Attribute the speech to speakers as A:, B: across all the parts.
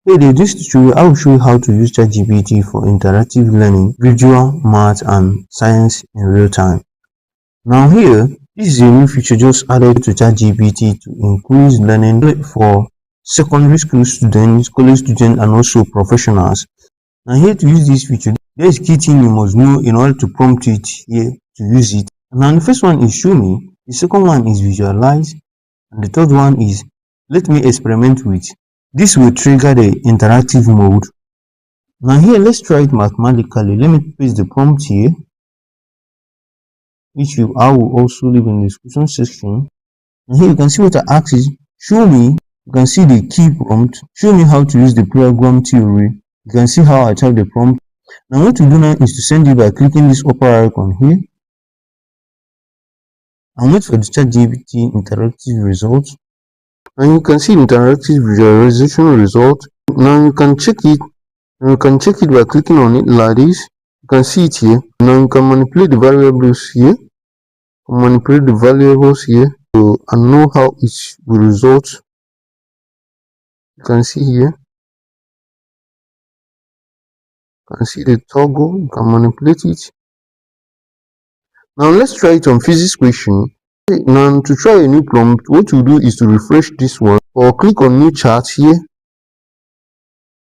A: Hey there, this tutorial I will show you how to use ChatGPT for interactive learning, visual, math and science in real time. Now here, this is a new feature just added to ChatGPT to increase learning for secondary school students, college students and also professionals. Now here to use this feature, there is key thing you must know in order to prompt it here to use it. Now the first one is show me, the second one is visualize, and the third one is let me experiment with. This will trigger the interactive mode. Now here, let's try it mathematically. Let me paste the prompt here, which I will also leave in the description section. And here you can see what I asked is, show me, you can see the key prompt, show me how to use the program theory. You can see how I type the prompt. Now what to do now is to send it by clicking this upper icon here. And wait for the ChatGPT interactive result. And you can see interactive visualization result. Now you can check it. You can check it by clicking on it like this. You can see it here. Now you can manipulate the variables here. Manipulate the variables here and know how it will result. You can see here. You can see the toggle. You can manipulate it. Now let's try it on physics question. Now to try a new prompt, what you do is to refresh this one or click on new chart here.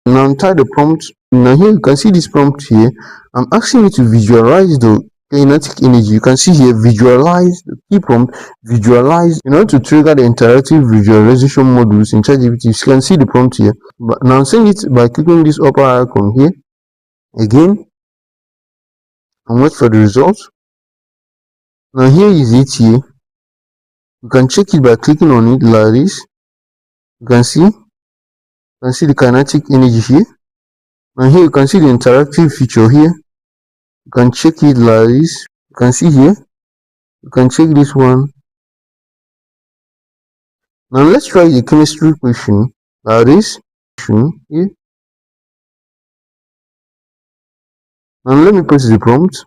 A: Now type the prompt. Now here you can see this prompt here. I'm asking you to visualize the kinetic energy. You can see here visualize the key prompt, visualize in order to trigger the interactive visualization modules in ChatGPT. You can see the prompt here. But now send it by clicking this upper icon here again and wait for the result. Now here is it here. You can check it by clicking on it like this. You can see the kinetic energy here. And here you can see the interactive feature here. You can check it like this. You can see here. You can check this one. Now let's try the chemistry question like this. Here. Now let me press the prompt.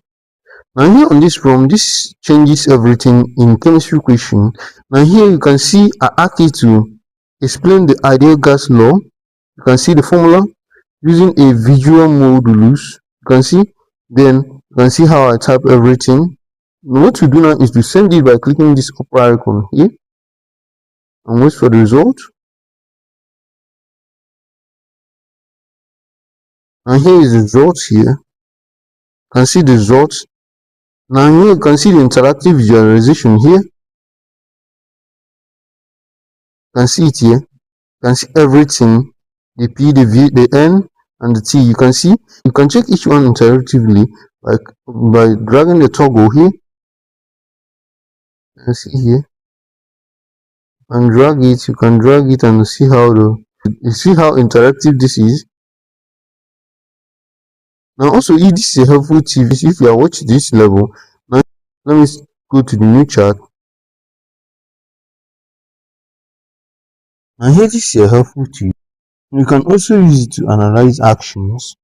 A: Now here on this prompt, this changes everything in chemistry question. Now here you can see I asked it to explain the ideal gas law. You can see the formula using a visual modulus. You can see, then you can see how I type everything. Now what to do now is to send it by clicking this upper icon here and wait for the result. And here is the result here. You can see the results. Now here you can see the interactive visualization here. You can see it here. You can see everything, the P, the V, the N, and the T. You can see, you can check each one interactively by dragging the toggle here. You can see here. And drag it, you can drag it and see how interactive this is. Now also if this is a helpful tip, if you are watching this level, now let me go to the new chart. And here this is a helpful tip. You can also use it to analyze actions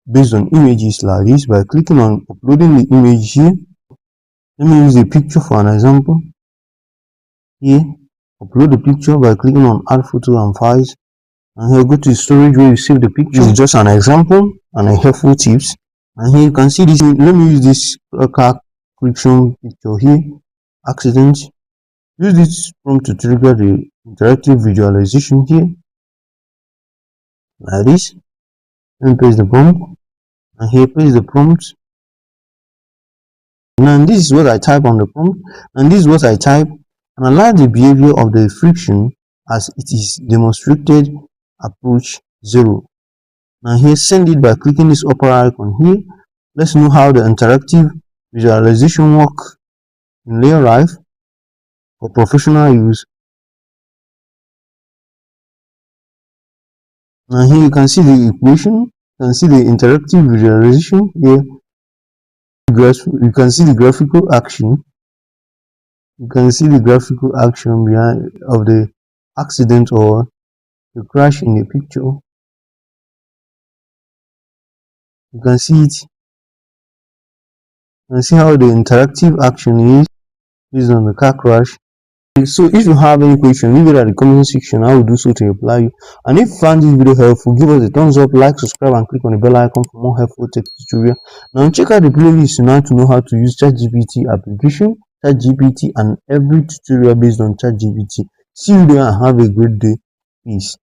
A: based on images like this by clicking on uploading the image here. Let me use a picture for an example. Here, upload the picture by clicking on add photo and files. And here go to the storage where you save the picture. This is just an example and a helpful tips. And here you can see this. Let me use this car friction picture here. Accident. Use this prompt to trigger the interactive visualization here. Like this. And paste the prompt. And here paste the prompt. Now this is what I type on the prompt. And this is what I type. Analyze the behavior of the friction as it is demonstrated. Approach 0. Now here send it by clicking this upper icon here. Let's know how the interactive visualization work in real life for professional use. Now here you can see the equation, you can see the interactive visualization here. You can see the graphical action. You can see the graphical action behind of the accident or the crash in the picture. You can see it. You can see how the interactive action is based on the car crash. So if you have any question, leave it at the comment section. I will do so to reply you. And if you found this video helpful, give us a thumbs up, like, subscribe, and click on the bell icon for more helpful tech tutorial. Now check out the playlist now to know how to use ChatGPT application, ChatGPT, and every tutorial based on ChatGPT. See you there and have a great day. Peace.